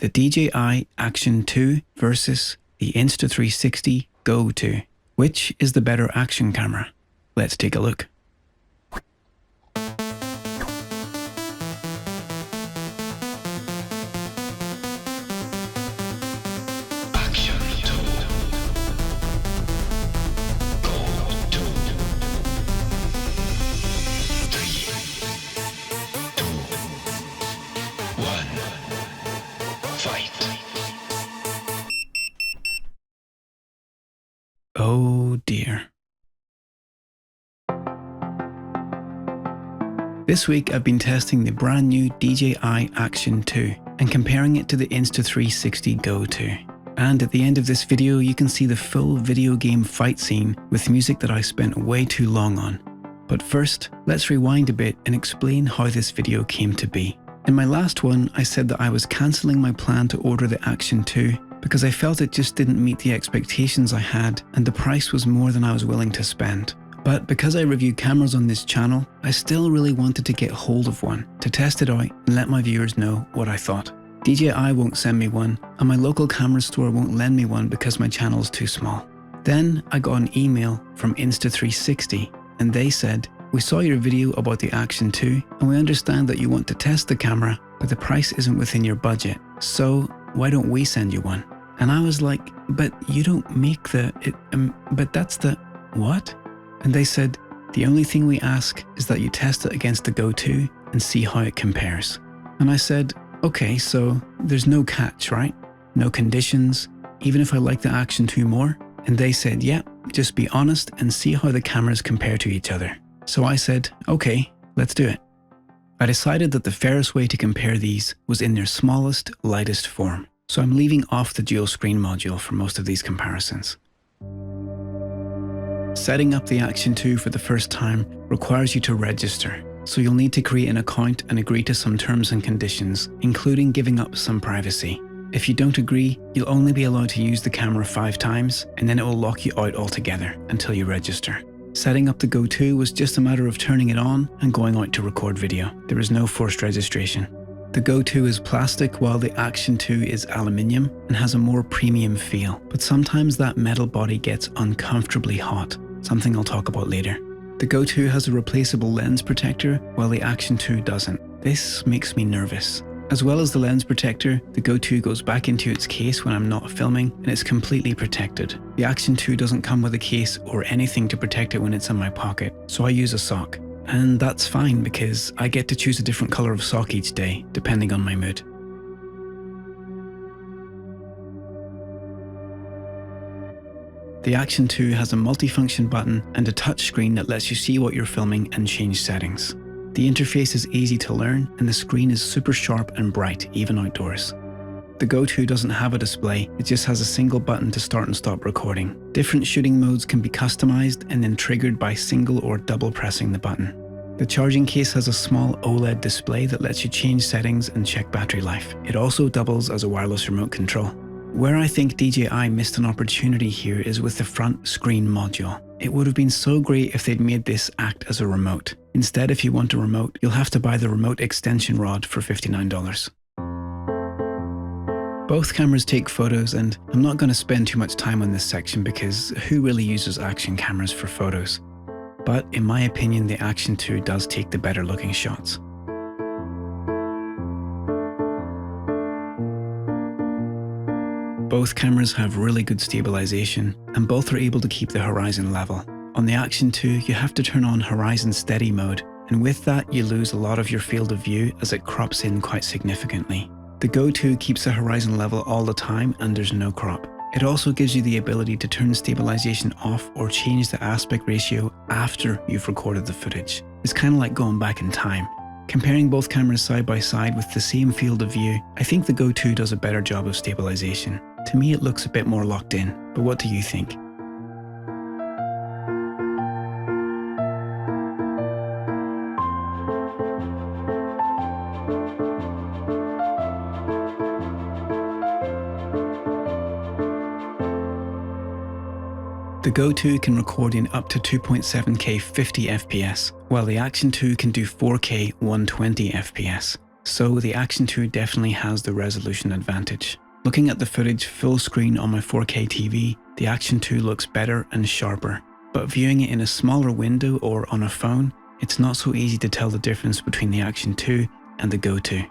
the DJI Action 2 versus the Insta360 Go 2. Which is the better action camera? Let's take a look. Oh dear. This week I've been testing the brand new DJI Action 2 and comparing it to the Insta360 Go 2. And at the end of this video you can see the full video game fight scene with music that I spent way too long on. But first, let's rewind a bit and explain how this video came to be. In my last one I said that I was cancelling my plan to order the Action 2 because I felt it just didn't meet the expectations I had and the price was more than I was willing to spend. But because I review cameras on this channel, I still really wanted to get hold of one, to test it out and let my viewers know what I thought. DJI won't send me one, and my local camera store won't lend me one because my channel is too small. Then I got an email from Insta360 and they said, "We saw your video about the Action 2 and we understand that you want to test the camera, but the price isn't within your budget. So why don't we send you one?" And I was like, "But you don't make but that's the, what?" And they said, "The only thing we ask is that you test it against the Go 2 and see how it compares." And I said, "Okay, so there's no catch, right? No conditions, even if I like the Action 2 more?" And they said, "Yeah, just be honest and see how the cameras compare to each other." So I said, "Okay, let's do it." I decided that the fairest way to compare these was in their smallest, lightest form. So I'm leaving off the dual screen module for most of these comparisons. Setting up the Action 2 for the first time requires you to register. So you'll need to create an account and agree to some terms and conditions, including giving up some privacy. If you don't agree, you'll only be allowed to use the camera 5 times, and then it will lock you out altogether until you register. Setting up the Go 2 was just a matter of turning it on and going out to record video. There is no forced registration. The Go 2 is plastic while the Action 2 is aluminium and has a more premium feel, but sometimes that metal body gets uncomfortably hot, something I'll talk about later. The Go 2 has a replaceable lens protector while the Action 2 doesn't. This makes me nervous. As well as the lens protector, the Go 2 goes back into its case when I'm not filming and it's completely protected. The Action 2 doesn't come with a case or anything to protect it when it's in my pocket, so I use a sock. And that's fine because I get to choose a different color of sock each day, depending on my mood. The Action 2 has a multifunction button and a touch screen that lets you see what you're filming and change settings. The interface is easy to learn and the screen is super sharp and bright, even outdoors. The Go 2 doesn't have a display, it just has a single button to start and stop recording. Different shooting modes can be customized and then triggered by single or double pressing the button. The charging case has a small OLED display that lets you change settings and check battery life. It also doubles as a wireless remote control. Where I think DJI missed an opportunity here is with the front screen module. It would have been so great if they'd made this act as a remote. Instead, if you want a remote, you'll have to buy the remote extension rod for $59. Both cameras take photos, and I'm not going to spend too much time on this section because who really uses action cameras for photos? But in my opinion, the Action 2 does take the better looking shots. Both cameras have really good stabilisation, and both are able to keep the horizon level. On the Action 2, you have to turn on horizon steady mode, and with that you lose a lot of your field of view as it crops in quite significantly. The Go 2 keeps the horizon level all the time and there's no crop. It also gives you the ability to turn stabilisation off or change the aspect ratio after you've recorded the footage. It's kind of like going back in time. Comparing both cameras side by side with the same field of view, I think the Go 2 does a better job of stabilisation. To me it looks a bit more locked in, but what do you think? The Go 2 can record in up to 2.7K 50 FPS, while the Action 2 can do 4K 120 FPS. So the Action 2 definitely has the resolution advantage. Looking at the footage full screen on my 4K TV, the Action 2 looks better and sharper. But viewing it in a smaller window or on a phone, it's not so easy to tell the difference between the Action 2 and the Go 2.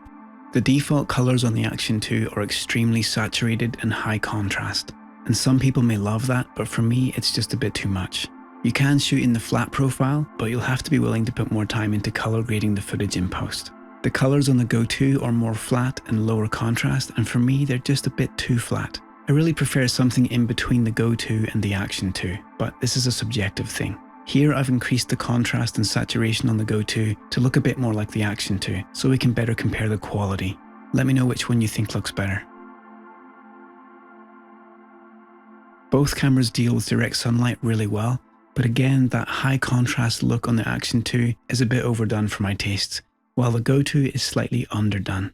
The default colors on the Action 2 are extremely saturated and high contrast. And some people may love that, but for me it's just a bit too much. You can shoot in the flat profile, but you'll have to be willing to put more time into color grading the footage in post. The colors on the Go 2 are more flat and lower contrast, and for me they're just a bit too flat. I really prefer something in between the Go 2 and the Action 2, but this is a subjective thing. Here I've increased the contrast and saturation on the Go 2 to look a bit more like the Action 2, so we can better compare the quality. Let me know which one you think looks better. Both cameras deal with direct sunlight really well, but again, that high contrast look on the Action 2 is a bit overdone for my tastes, while the Go 2 is slightly underdone.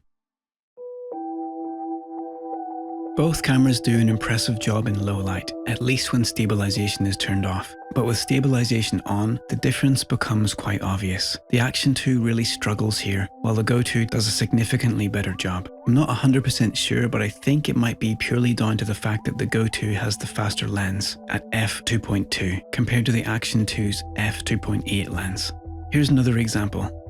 Both cameras do an impressive job in low light, at least when stabilisation is turned off. But with stabilisation on, the difference becomes quite obvious. The Action 2 really struggles here, while the Go 2 does a significantly better job. I'm not 100% sure, but I think it might be purely down to the fact that the Go 2 has the faster lens at f2.2 compared to the Action 2's f2.8 lens. Here's another example.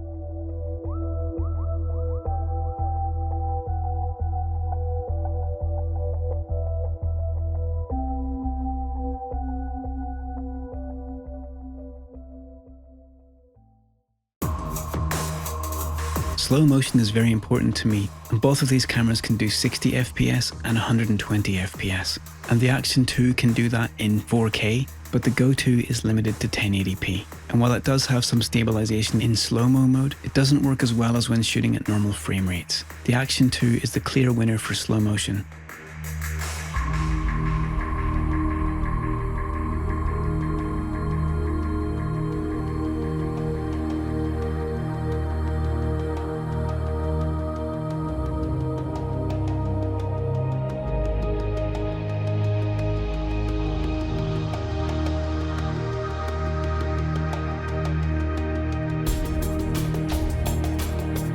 Slow motion is very important to me, and both of these cameras can do 60 FPS and 120 FPS. And the Action 2 can do that in 4K, but the Go 2 is limited to 1080p. And while it does have some stabilization in slow-mo mode, it doesn't work as well as when shooting at normal frame rates. The Action 2 is the clear winner for slow motion.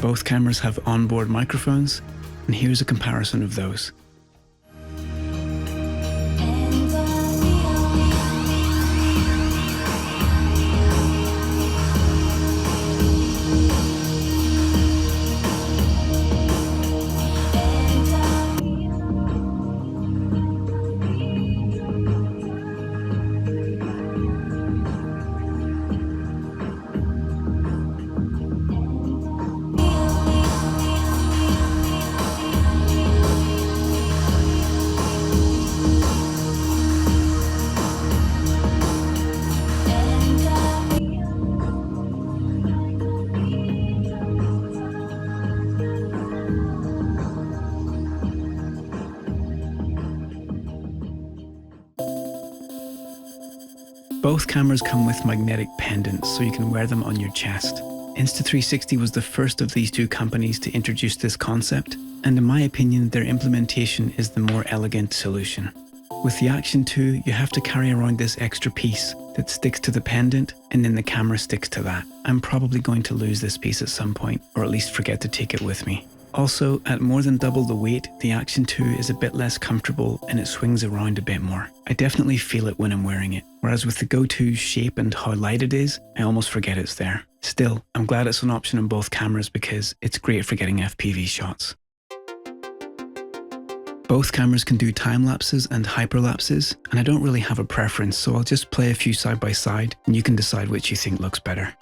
Both cameras have onboard microphones, and here's a comparison of those. Both cameras come with magnetic pendants, so you can wear them on your chest. Insta360 was the first of these two companies to introduce this concept, and in my opinion, their implementation is the more elegant solution. With the Action 2, you have to carry around this extra piece that sticks to the pendant, and then the camera sticks to that. I'm probably going to lose this piece at some point, or at least forget to take it with me. Also, at more than double the weight, the Action 2 is a bit less comfortable and it swings around a bit more. I definitely feel it when I'm wearing it, whereas with the Go 2's shape and how light it is, I almost forget it's there. Still, I'm glad it's an option on both cameras because it's great for getting FPV shots. Both cameras can do time lapses and hyperlapses, and I don't really have a preference, so I'll just play a few side by side and you can decide which you think looks better.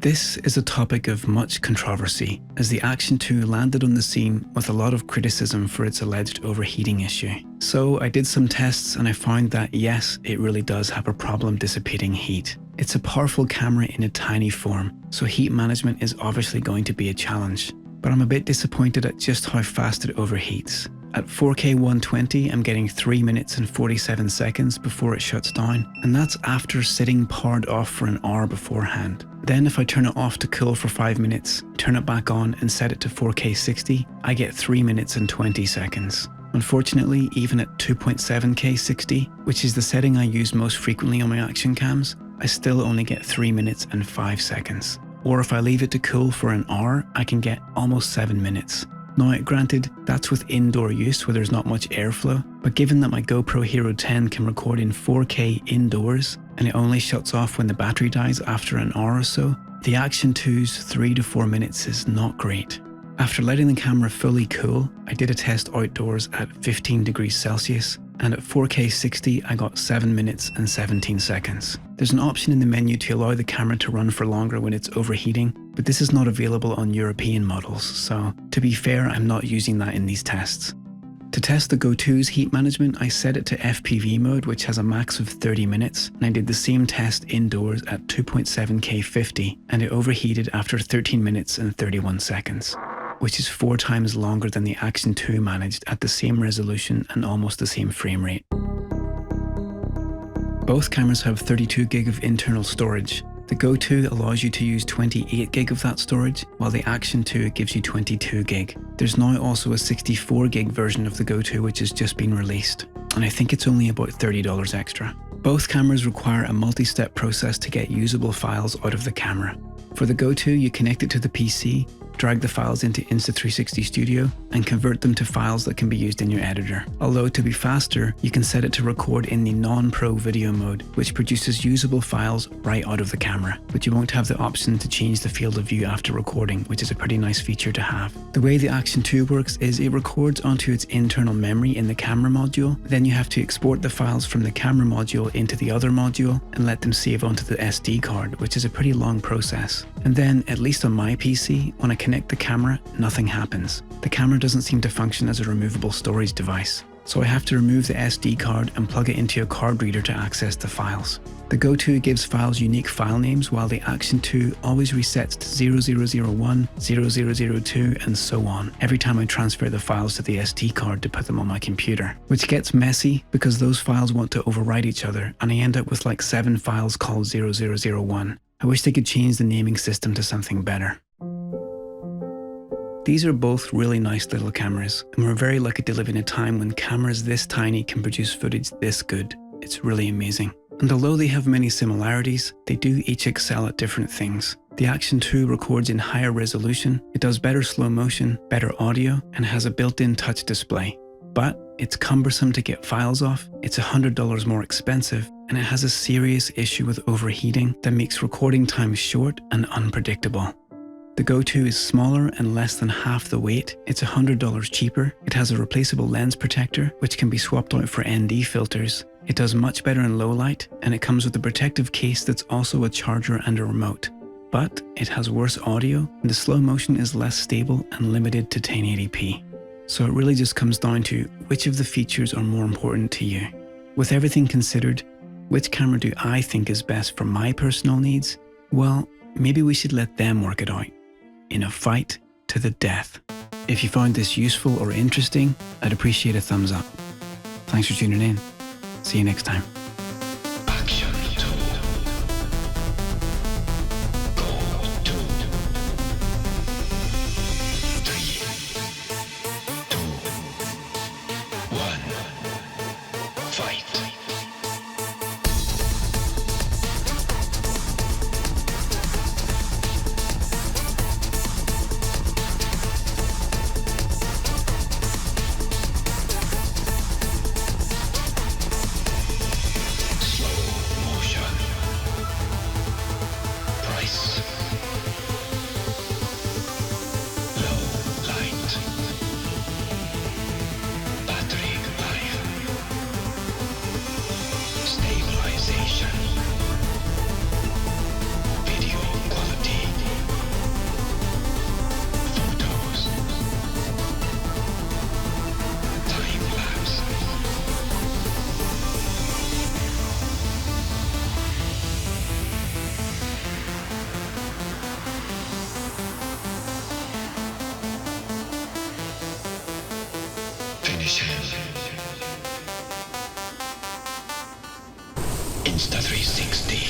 This is a topic of much controversy, as the Action 2 landed on the scene with a lot of criticism for its alleged overheating issue. So I did some tests and I found that yes, it really does have a problem dissipating heat. It's a powerful camera in a tiny form, so heat management is obviously going to be a challenge. But I'm a bit disappointed at just how fast it overheats. At 4K 120, I'm getting 3 minutes and 47 seconds before it shuts down, and that's after sitting powered off for an hour beforehand. Then if I turn it off to cool for 5 minutes, turn it back on and set it to 4K 60, I get 3 minutes and 20 seconds. Unfortunately, even at 2.7K 60, which is the setting I use most frequently on my action cams, I still only get 3 minutes and 5 seconds. Or if I leave it to cool for an hour, I can get almost 7 minutes. Now, granted, that's with indoor use where there's not much airflow, but given that my GoPro Hero 10 can record in 4K indoors, and it only shuts off when the battery dies after an hour or so, the Action 2's 3 to 4 minutes is not great. After letting the camera fully cool, I did a test outdoors at 15 degrees Celsius, and at 4K 60 I got 7 minutes and 17 seconds. There's an option in the menu to allow the camera to run for longer when it's overheating, but this is not available on European models, so to be fair, I'm not using that in these tests. To test the Go 2's heat management, I set it to FPV mode, which has a max of 30 minutes, and I did the same test indoors at 2.7K 50, and it overheated after 13 minutes and 31 seconds. Which is 4 times longer than the Action 2 managed at the same resolution and almost the same frame rate. Both cameras have 32 gig of internal storage. The Go 2 allows you to use 28 gig of that storage, while the Action 2 gives you 22 gig. There's now also a 64 gig version of the Go 2 which has just been released, and I think it's only about $30 extra. Both cameras require a multi-step process to get usable files out of the camera. For the Go 2, you connect it to the PC, drag the files into Insta360 Studio, and convert them to files that can be used in your editor. Although to be faster, you can set it to record in the non-pro video mode, which produces usable files right out of the camera, but you won't have the option to change the field of view after recording, which is a pretty nice feature to have. The way the Action 2 works is it records onto its internal memory in the camera module, then you have to export the files from the camera module into the other module and let them save onto the SD card, which is a pretty long process. And then, at least on my PC, when I connect the camera, nothing happens. The camera doesn't seem to function as a removable storage device, so I have to remove the SD card and plug it into a card reader to access the files. The Go 2 gives files unique file names, while the Action 2 always resets to 0001, 0002, and so on every time I transfer the files to the SD card to put them on my computer, which gets messy because those files want to overwrite each other, and I end up with like 7 files called 0001. I wish they could change the naming system to something better. These are both really nice little cameras, and we're very lucky to live in a time when cameras this tiny can produce footage this good. It's really amazing. And although they have many similarities, they do each excel at different things. The Action 2 records in higher resolution, it does better slow motion, better audio, and has a built-in touch display. But it's cumbersome to get files off, it's $100 more expensive, and it has a serious issue with overheating that makes recording time short and unpredictable. The Go 2 is smaller and less than half the weight, it's $100 cheaper, it has a replaceable lens protector which can be swapped out for ND filters, it does much better in low light, and it comes with a protective case that's also a charger and a remote. But it has worse audio, and the slow motion is less stable and limited to 1080p. So it really just comes down to which of the features are more important to you. With everything considered, which camera do I think is best for my personal needs? Well, maybe we should let them work it out. In a fight to the death. If you found this useful or interesting, I'd appreciate a thumbs up. Thanks for tuning in. See you next time. Action 2. Go 2. 3, 2, 1. Fight. Finish him. Insta360